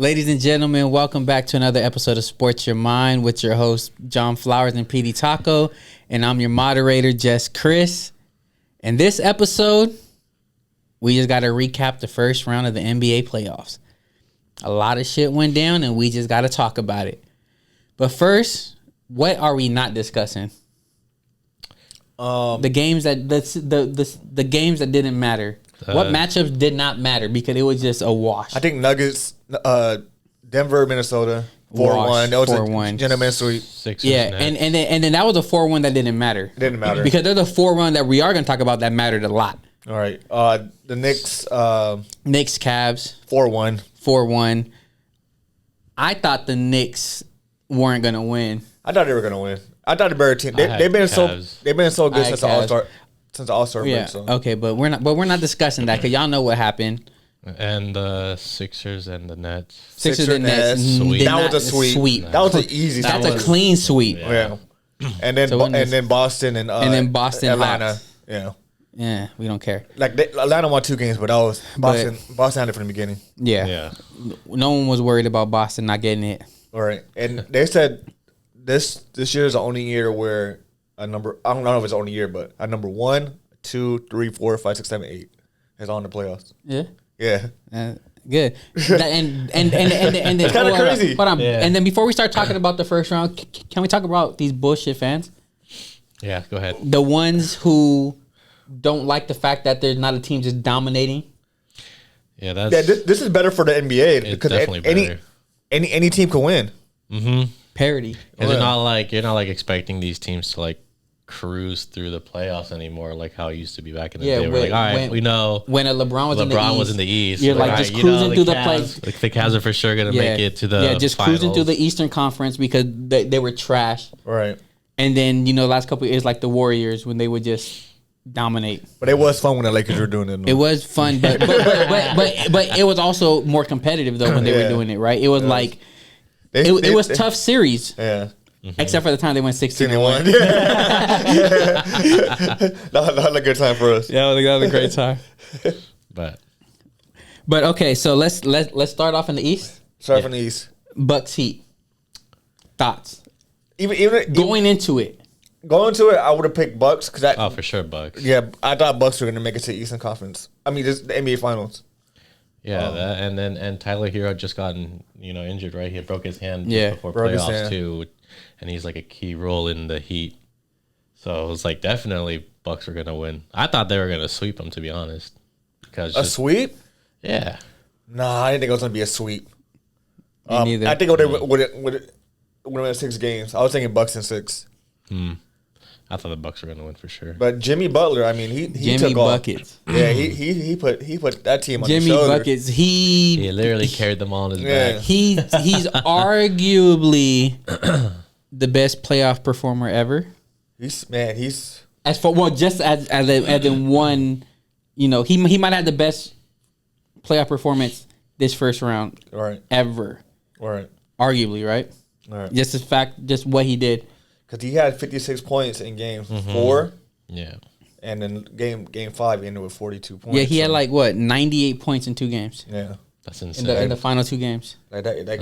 Ladies and gentlemen, welcome back to another episode of Sports Your Mind with your hosts, John Flowers and PD Taco. And I'm your moderator, Jess Chris. And this episode, we just got to recap the first round of the NBA playoffs. A lot of shit went down, and we just got to talk about it. But first, what are we not discussing? The games that the games that didn't matter. What matchups did not matter because it was just a wash. I think Nuggets, Denver, Minnesota, 4-1. That was 4-1. A gentleman's sweep. And then that was a 4-1 that didn't matter. It didn't matter because there's a 4-1 that we are going to talk about that mattered a lot. All right, the Knicks, Cavs, 4-1. 4-1. I thought the Knicks weren't going to win. I thought they were going to win. I thought the better team. They've been so good since the All-Star. Since the All-Star break, so. Okay, but we're not discussing that because y'all know what happened. And the Sixers and the Nets. Sixers and Nets. Sweep. That was a sweep. That was an easy. That's a clean sweep. Yeah. And then Boston and Atlanta. Lost. Yeah, we don't care. Like Atlanta won 2 games, but that was Boston. Boston had it from the beginning. Yeah. No one was worried about Boston not getting it. All right, and they said this year is the only year where a number, I don't know if it's the only year, but a number 1, 2, 3, 4, 5, 6, 7, 8 is on the playoffs. Yeah. Good. And it's kind of crazy. Hold on. Yeah. And then before we start talking about the first round, can we talk about these bullshit fans? Yeah, go ahead. The ones who don't like the fact that there's not a team just dominating. Yeah, that's this is better for the NBA because any team can win. Mm-hmm. Parity. And you're not like expecting these teams to like cruise through the playoffs anymore, like how it used to be back in the day. We're like, all right, we know when LeBron was in the East. You're like just cruising through the playoffs. Like the Cavs are for sure gonna make it to the just finals. Cruising through the Eastern Conference because they were trash. Right. And then the last couple of years, like the Warriors, when they would just dominate. But it was fun when the Lakers were doing it. It was fun, but it was also more competitive though when they were doing it. Right. It was like. It was tough series. Yeah. Mm-hmm. Except for the time they went 16-1. Yeah. That was a good time for us. Yeah, that was a great time. But okay, so let's start off in the East. Start from the East. Bucks Heat. Thoughts? Even going into it, I would have picked Bucks because for sure Bucks. Yeah, I thought Bucks were going to make it to the Eastern Conference. I mean, just the NBA Finals. Yeah, and Tyler Hero just gotten injured, right? He broke his hand before playoffs too, and he's like a key role in the Heat. So it was like definitely Bucks were gonna win. I thought they were gonna sweep them, to be honest. Because sweep? Yeah. Nah, I didn't think it was gonna be a sweep. Me neither. I think it would have won 6 games. I was thinking Bucks in 6. I thought the Bucks were gonna win for sure. But Jimmy Butler, I mean, he Jimmy took buckets. Off. Yeah, he put that team on Jimmy his shoulder. Buckets. He literally carried them all on his back. He's arguably the best playoff performer ever. He's as for just as in one, he might have the best playoff performance this first round ever. Right. Arguably, right? All right. Just what he did. Because he had 56 points in game 4. Yeah. And then game 5 he ended with 42 points. Yeah, he had 98 points in 2 games. Yeah. That's insane. In the final 2 games.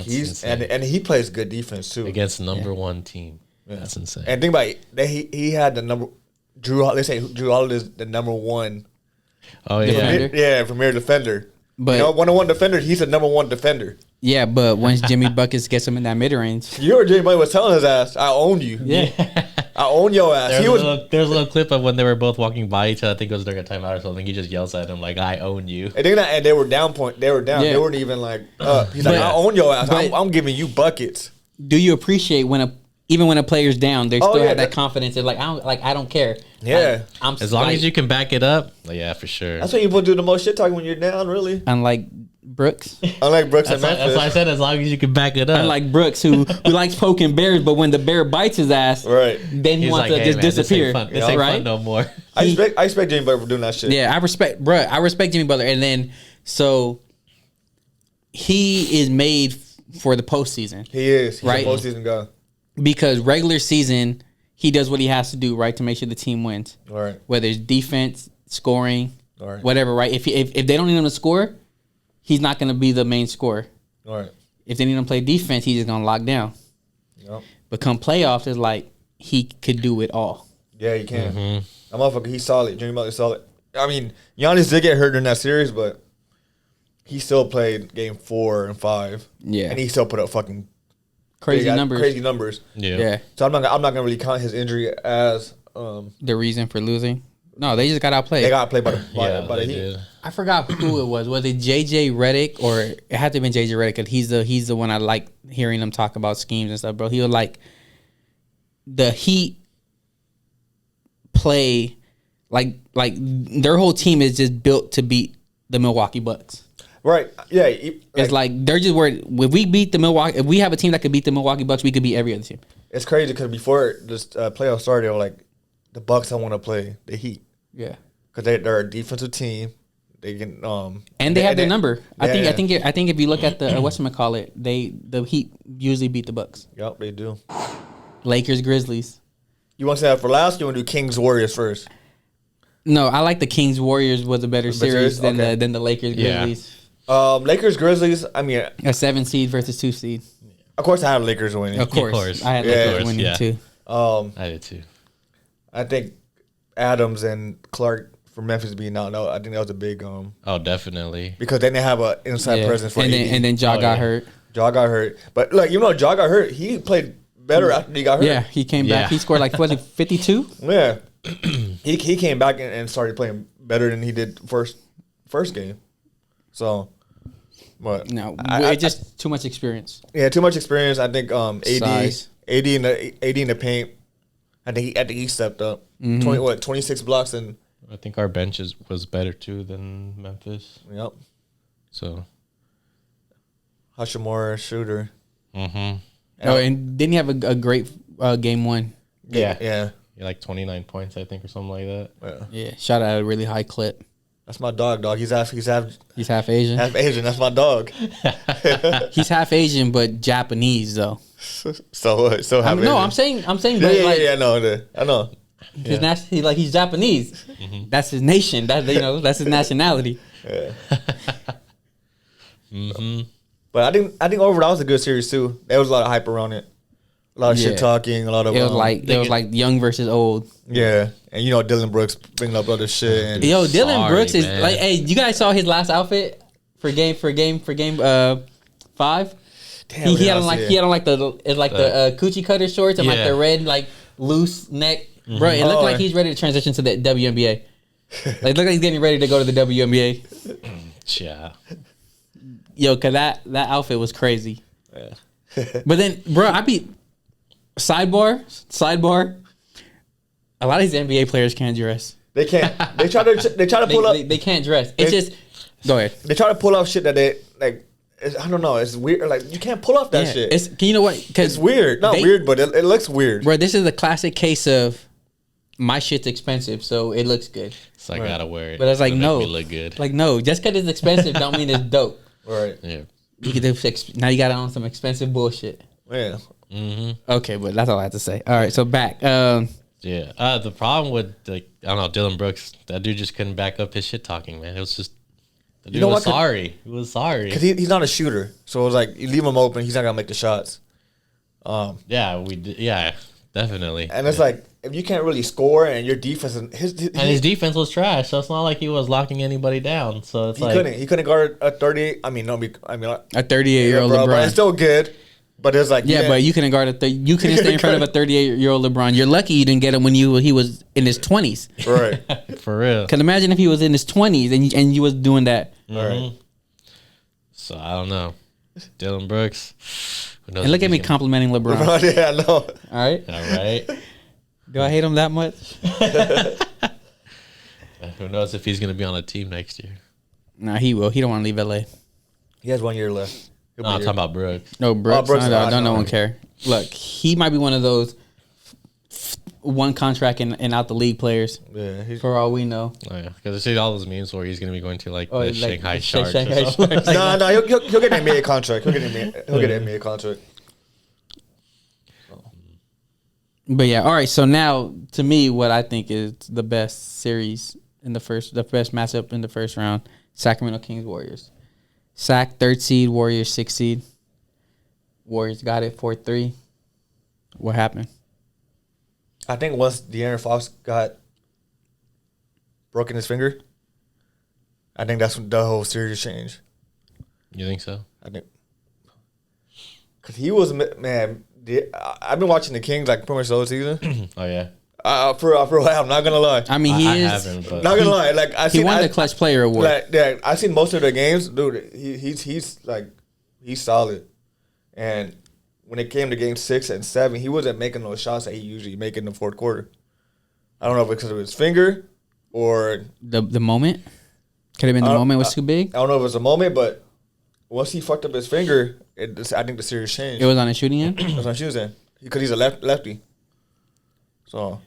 He's insane. And he plays good defense too. Against number 1 team. Yeah. That's insane. And think about it, he had the number Drew Holiday is the number 1. Oh yeah. Premier defender. But 1-on-1 defender, he's a number 1 defender. Yeah, but once Jimmy Buckets gets him in that mid range. You heard Jimmy Buckets was telling his ass, I own you. Yeah. I own your ass. There's a little clip of when they were both walking by each other. I think it was during a timeout or something. He just yells at him like, I own you. And they were down. They were down. Yeah. They weren't even up. He's like, I own your ass. I'm giving you buckets. Do you appreciate even when a player's down, they still have that confidence? They're like, I don't care. Yeah. As long as you can back it up. Yeah, for sure. That's when you do the most shit talking when you're down, really. Unlike Brooks. Unlike Brooks and Memphis. That's why I said as long as you can back it up. Unlike Brooks, who likes poking bears, but when the bear bites his ass, then he wants to just disappear. This ain't fun no more. I respect Jimmy Butler for doing that shit. Yeah, I respect Jimmy Butler. And then, so, he is made for the postseason. He is. He's right? a postseason guy. Because regular season, he does what he has to do, right, to make sure the team wins. All right. Whether it's defense, scoring, whatever, right? If they don't need him to score, he's not going to be the main scorer. All right. if they need him to play defense, he's just gonna lock down. Yep. But come playoffs, it's like he could do it all. Yeah, he can. That motherfucker, he's solid. Jimmy Butler's solid. I mean, Giannis did get hurt during that series, but he still played game 4 and 5. Yeah. And he still put up fucking Crazy numbers. Crazy numbers. Yeah. So I'm not gonna really count his injury as the reason for losing. No, they just got outplayed. they got played by the Heat. did. I forgot who it was. Was it JJ Redick or it had to have been JJ Redick? Because he's the one I like hearing him talk about schemes and stuff, bro. He was like the Heat play like their whole team is just built to beat the Milwaukee Bucks. Right. Yeah. It's like they're just worried. If we beat the Milwaukee, if we have a team that could beat the Milwaukee Bucks, we could beat every other team. It's crazy because before this playoff started, they were like, the Bucks don't want to play the Heat Yeah. because they're a defensive team. They can And they have their number. I Yeah. think if you look at the whatchamacallit, the Heat usually beat the Bucks. Yep, they do. Lakers, Grizzlies. You want to say that for last? You want to do Kings Warriors first? No, I like the Kings Warriors was a better series than Okay. the Lakers Yeah. Grizzlies. Lakers Grizzlies. I mean, A 7 seed versus 2 seed. of course, I have Lakers winning. Of course. course. I had Yeah. Lakers Of course, winning yeah. too. I did too. I think Adams and Clark from Memphis being out. No, I think that was a big Oh, definitely. because they didn't have an inside Yeah. presence for and AD. then Ja Oh, got yeah. hurt. Ja got hurt, but like even though Ja got hurt, he played better after he got hurt. Yeah, he came back. Yeah. He scored like was it 52? Yeah. he came back and started playing better than he did first game. So, but No, I just too much experience. yeah, too much experience. I think Size. AD in the paint. I think he stepped up. 26 blocks and I think our bench was better too than Memphis. yep. So. Hachimura shooter. Mm-hmm. And didn't he have a great game 1? Yeah. Yeah. Like 29 points, I think, or something like that. Yeah. Yeah, shot at a really high clip. That's my dog. He's half He's half Asian. Asian. That's my dog. He's half Asian, but Japanese though. So half Asian. No, I'm saying, Yeah, but like I know. he's Japanese. That's his nation. That's his nationality. But I think overall that was a good series too. There was a lot of hype around it. A lot of Yeah. shit talking. A lot of It was like young versus old. yeah, and Dylan Brooks bringing up other shit. And Yo, Dylan Sorry, Brooks is man. like, hey, you guys saw his last outfit for game 5? damn, He yeah, had I on like see it. he had on like the coochie cutter shorts and like Yeah. the red like loose neck. Bro, it looked Oh, like he's ready to transition to the WNBA. Like look like he's getting ready to go to the WNBA. Yeah. Yo, cause that outfit was crazy. But then, bro, sidebar. A lot of these NBA players can't dress. They can't. They try to pull up. They can't dress. It's They- just go ahead. They try to pull off shit that they like. I don't know. It's weird. Like you can't pull off that Yeah, shit. It's you know what? Because It's weird. Not weird, but it looks weird. Bro, this is a classic case of my shit's expensive, so it looks good. So I gotta wear it. But I was like, to make no, me look good. like no, just because it's expensive don't mean it's dope. Right. yeah. You get now you got on some expensive bullshit. Yeah. Okay, but that's all I have to say. All right, so back. Yeah. The problem with I don't know, Dylan Brooks, that dude just couldn't back up his shit talking, man. It was just the dude know was what? sorry. He was sorry. Because he's not a shooter, so it was like you leave him open, he's not gonna make the shots. Yeah, we did. Yeah, definitely. And it's like if you can't really score and your defense and his defense was trash, so it's not like he was locking anybody down. So it's he couldn't guard a 38. I mean, a 38-year-old bro, LeBron. but it's still good. But it's like Yeah, but you couldn't guard you couldn't stay in front of a 38-year-old LeBron. You're lucky you didn't get him when he was in his 20s. right. for real. Because imagine if he was in his 20s and you was doing that. Right. So I don't know, Dylan Brooks. Who knows And look if at me he's complimenting LeBron. Yeah, I know. All right. gonna- All right. Do I hate him that much? Who knows if he's gonna be on a team next year? Nah, he will. He don't want to leave LA. He has 1 year left. He'll No, be I'm here. talking about Brooks. No, Brooks. Brooks, don't no no. one care. Look, he might be one of those one contract and out the league players. Yeah, he's For all we know. Oh, yeah, because I see all those memes where he's gonna be going to like Oh, the like Shanghai the Sharks. Shanghai or something. Sharks. no, he'll get an NBA contract. He'll get an NBA contract. But yeah, all right. So now, to me, what I think is the best series in the best matchup in the first round: Sacramento Kings Warriors. Sac 3rd seed, Warriors 6th seed. Warriors got it 4-3. What happened? I think once De'Aaron Fox got broken his finger, I think that's when the whole series changed. You think so? I think because he was man. I've been watching the Kings like pretty much the whole season. Oh yeah. For I'm not gonna lie. I mean, I haven't, but Not gonna lie. Like he won the clutch player award. Like, yeah, I've seen most of the games, dude. He's solid. And when it came to game 6 and 7, he wasn't making those shots that he usually make in the fourth quarter. I don't know if it's because of his finger or the moment. Could have been the moment was too big. I don't know if it was a moment, but once he fucked up his finger, I think the series changed. It was on a shooting end. That's what she was saying. Because he's a lefty. So,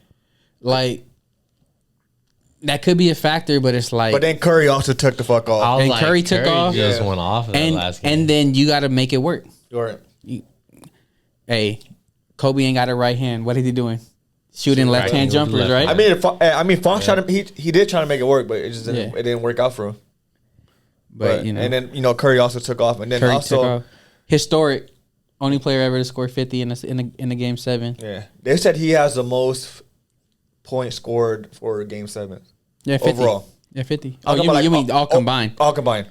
like, that could be a factor, but it's like. but then Curry also took the fuck off. And Curry took off. Just went off of that last game. And then you got to make it work. Right. Hey, Kobe ain't got a right hand. What is he doing? Shooting left hand jumpers, right? I mean, Fox tried to. He did try to make it work, but it just didn't. It didn't work out for him. But you know, and then Curry also took off, and then Curry also took off. Historic, only player ever to score 50 in the game 7. Yeah, they said he has the most points scored for game 7. Yeah, 50. Overall. Yeah, 50. Oh, You mean all combined? All combined.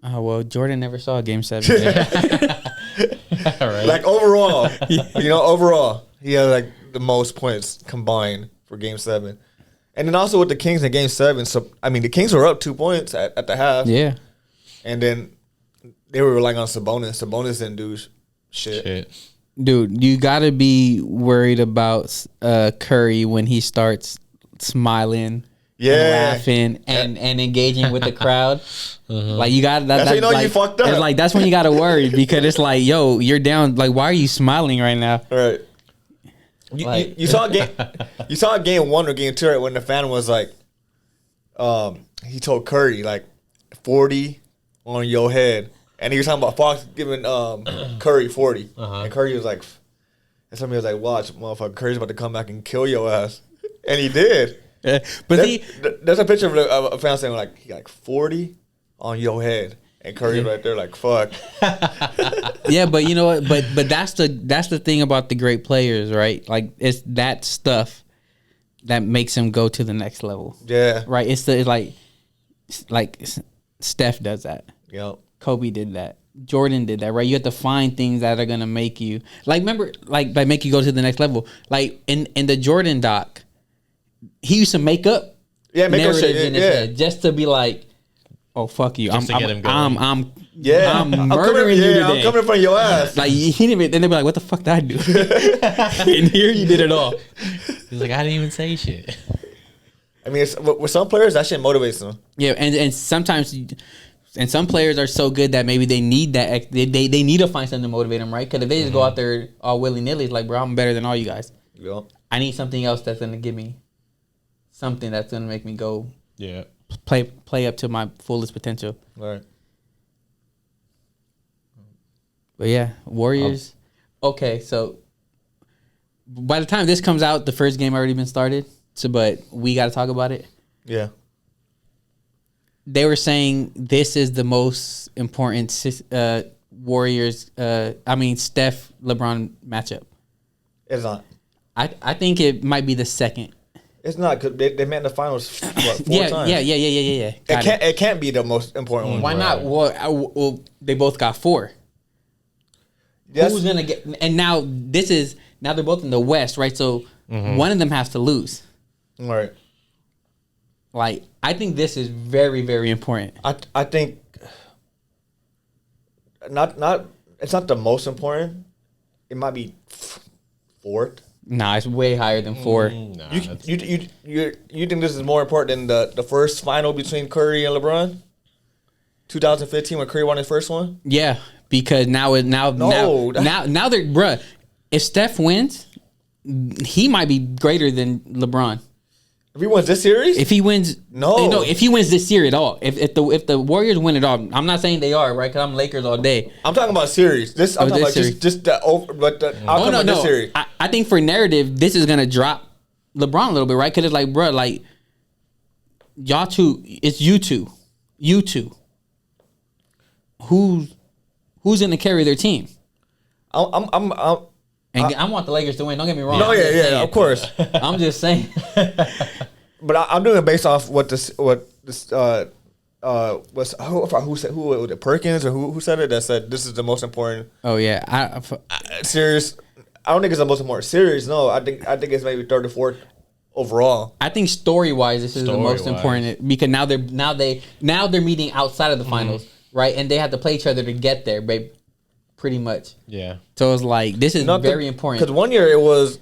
Oh well, Jordan never saw game 7. Right. Like overall, overall, he had like the most points combined for game 7. And then also with the Kings in game 7, so I mean the Kings were up 2 points at the half. Yeah. And then they were relying on Sabonis. Sabonis didn't do shit. Dude, you gotta be worried about Curry when he starts smiling, and laughing, and engaging with the crowd. Like you got That's when you know you fucked up. It's like that's when you gotta worry because it's like, yo, you're down. Like, why are you smiling right now? All right. You saw game 1 or game 2 right, when the fan was like, he told Curry like 40 on your head, and he was talking about Fox giving Curry 40, and Curry was like, and somebody was like, watch, motherfucker, Curry's about to come back and kill your ass, and he did. Yeah, but there's a picture of a fan saying like he like 40 on your head. And Curry right there like fuck. Yeah, but you know what? But that's the thing about the great players, right? Like it's that stuff that makes him go to the next level. Yeah. Right. It's like Steph does that. Yep. Kobe did that. Jordan did that. Right. You have to find things that are gonna make you make you go to the next level. Like in the Jordan doc, he used to make up narratives in his head just to be like, oh fuck you! I'm murdering you today. I'm coming from your ass. Like he didn't even. Then they be like, "What the fuck did I do?" And here you did it all. He's like, I didn't even say shit. I mean, with some players, that shit motivates them. Yeah, and sometimes, and some players are so good that maybe they need that. They need to find something to motivate them, right? Because if they just go out there all willy nilly, it's like, bro, I'm better than all you guys. Yep. I need something else that's gonna give me something that's gonna make me go. Yeah. Play up to my fullest potential. Right. But yeah, Warriors. Okay, so by the time this comes out, the first game already been started. So, but we got to talk about it. Yeah. They were saying this is the most important Warriors. Steph LeBron matchup. It's not. I think it might be the second. It's not because they met in the finals 4 times. Yeah. It can't be the most important one. Why not? Well, they both got 4. Yes. Who's gonna get? And now they're both in the West, right? So one of them has to lose. Right. Like I think this is very, very important. I think not. It's not the most important. It might be 4th. Nah, it's way higher than 4. Nah, You think this is more important than the first final between Curry and LeBron? 2015 when Curry won his first one? Yeah, because now they're bruh. If Steph wins, he might be greater than LeBron. If he wins this series? If he wins, no. If he wins this series at all, if the Warriors win it all, I'm not saying they are right because I'm Lakers all day. I'm talking about series. I'm talking about series. just the outcome of this series. I think for narrative, this is gonna drop LeBron a little bit, right? Because it's like, bro, like y'all two, it's you two. Who's gonna carry their team? I'm And I want the Lakers to win. Don't get me wrong. no, yeah, of course. I'm just saying. But I'm doing it based off what this was who said who was it, Perkins or who said it, that said this is the most important Oh yeah, series. I don't think it's the most important series. No, I think it's maybe third or fourth overall. I think story wise, this is the most important because now they're meeting outside of the finals, right? And they have to play each other to get there, babe. Pretty much. Yeah. So it's like this is very important. Because one year it was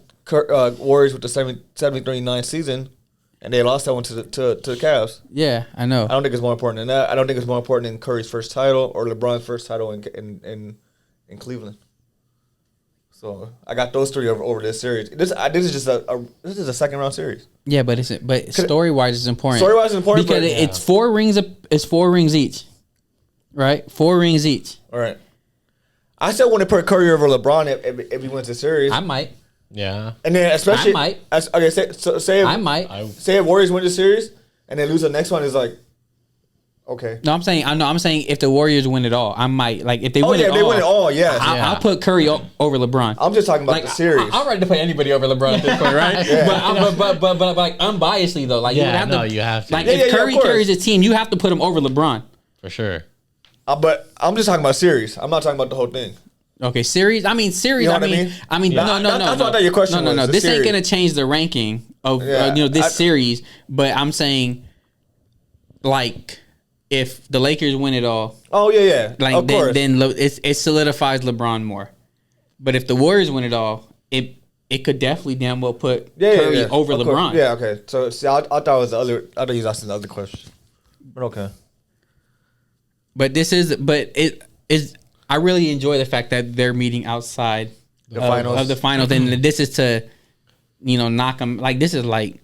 Warriors with the 70-39 season, and they lost that one to the Cavs. Yeah, I know. I don't think it's more important than that. I don't think it's more important than Curry's first title or LeBron's first title in Cleveland. So I got those three over this series. This is just a second round series. Yeah, but story wise it's important. Story wise is important because it's 4 rings. It's 4 rings each, right? 4 rings each. All right. I still want to put Curry over LeBron if he wins the series. I might. Yeah. And then especially I might. Say if, I might. Say if Warriors win the series and they lose the next one, is like, okay. No, I'm saying if the Warriors win it all, I might if they win it all. They win it all. Yeah. I'll put Curry over LeBron. I'm just talking about the series. I'm ready to put anybody over LeBron at this point, right? Yeah. But like unbiasedly though, like you have to. Like if Curry carries a team, you have to put him over LeBron for sure. But I'm just talking about series. I'm not talking about the whole thing. Okay, series. I mean, series. You know what I mean? No. I thought that your question was. No. This ain't gonna change the ranking of this series. But I'm saying, like, if the Lakers win it all. Oh yeah. Like of course. then it solidifies LeBron more. But if the Warriors win it all, it could definitely damn well put Curry over LeBron. Yeah. Okay. So see, I thought it was the other. I thought you was asking the other question. But okay. But it is. I really enjoy the fact that they're meeting outside of the finals, and this is to, knock them. Like this is like,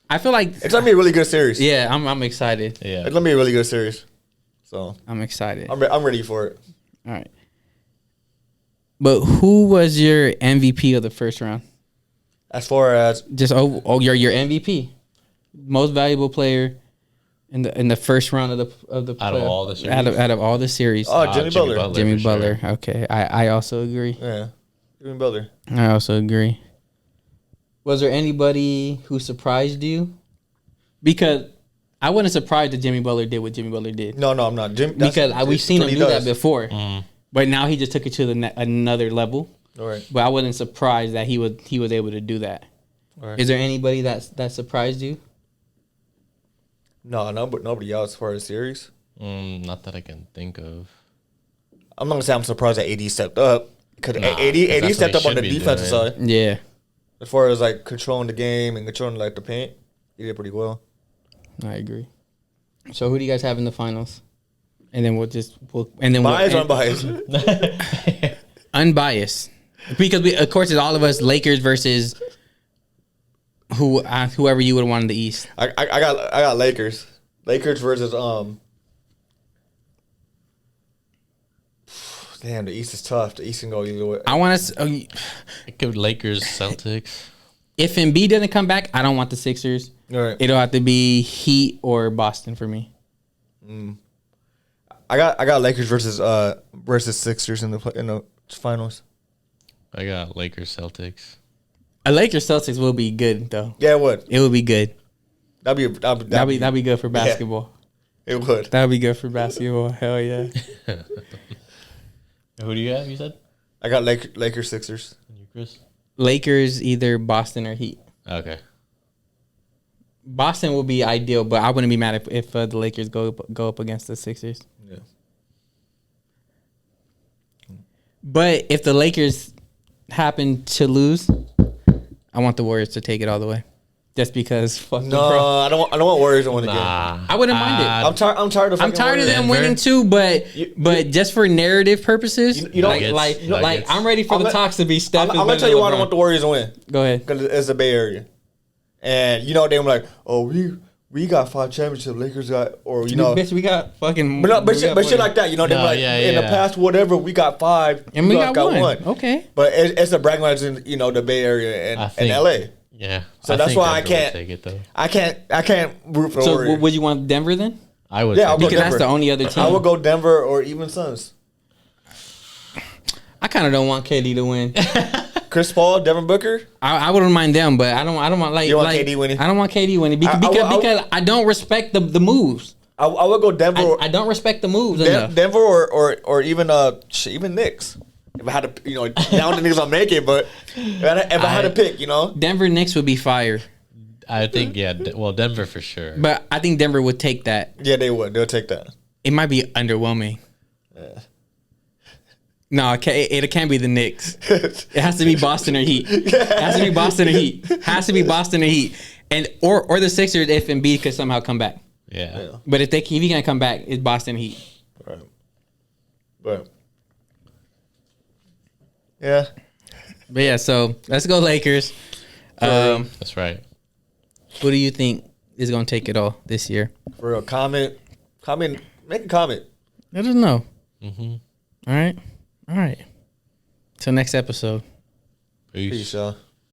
I feel like it's gonna be a really good series. Yeah, I'm excited. Yeah, it's gonna be a really good series. So I'm excited. I'm ready for it. All right. But who was your MVP of the first round? As far as just your MVP, most valuable player. In the first round of the out of all the series. Out of all the series. Oh, Jimmy Butler. Jimmy Butler. Sure. Okay. I also agree. Yeah. Jimmy Butler. I also agree. Was there anybody who surprised you? Because I wasn't surprised that Jimmy Butler did what Jimmy Butler did. No, I'm not. Because we've seen him do that before. Mm-hmm. But now he just took it to another level. All right. But I wasn't surprised that he was able to do that. All right. Is there anybody that surprised you? No, nobody else as far as series. Not that I can think of. I'm not gonna say I'm surprised that AD stepped up because AD stepped up on the defensive side. Yeah, as far as like controlling the game and controlling like the paint, he did pretty well. I agree. So who do you guys have in the finals? And then biased or unbiased? Unbiased, because of course it's all of us Lakers versus. Whoever you would want in the East. I got Lakers. Lakers versus Damn, the East is tough. The East can go either way. I want to. It could Lakers, Celtics. If Embiid doesn't come back, I don't want the Sixers. Right. It'll have to be Heat or Boston for me. I got Lakers versus Sixers in the finals. I got Lakers, Celtics. A Lakers Celtics will be good though. Yeah, it would. It would be good. That'd be good for basketball. Yeah, it would. That'd be good for basketball. Hell yeah. Who do you have? You said I got Lakers, Sixers. And you, Chris? Lakers, either Boston or Heat. Okay. Boston would be ideal, but I wouldn't be mad if the Lakers go up against the Sixers. Yeah. But if the Lakers happen to lose, I want the Warriors to take it all the way. Just because, fuck them, bro. I don't want Warriors to win the game. I wouldn't mind it. I'm tired of. I'm tired of them winning too, but just for narrative purposes, you don't like I'm ready for the talks to be stepping. I'm gonna tell you why I don't want the Warriors to win. Go ahead. Because it's the Bay Area, and they were like, oh, we got 5 championships. Lakers got, or bitch, we got fucking. But shit like that, they were like in the past, whatever, we got 5, and we got one. Okay, but it's a bragging rights in the Bay Area and LA. Yeah, so that's why I can't take it though. I can't root for. So would you want Denver then? I would. Yeah, because that's the only other team. I would go Denver or even Suns. I kind of don't want KD to win. Chris Paul, Devin Booker. I wouldn't mind them, but I don't want like. You want KD winning? I don't want KD winning because I don't respect the moves. I would go Denver. I don't respect the moves enough. Denver or even Knicks. If I had to, down the Knicks, I'll make it. But if I had to pick, Denver Knicks would be fire. I think Denver for sure. But I think Denver would take that. Yeah, they would. They'll take that. It might be underwhelming. Yeah. No, it can't be the Knicks. It has to be Boston or Heat. It has to be Boston or Heat. Has to be Boston or Heat, and or the Sixers if Embiid could somehow come back. Yeah. But if he can't come back, it's Boston Heat. Right. But yeah. But yeah, so let's go Lakers. That's right. Who do you think is going to take it all this year? For real, comment, make a comment. Let us know. All right. Till next episode. Peace. Peace, y'all.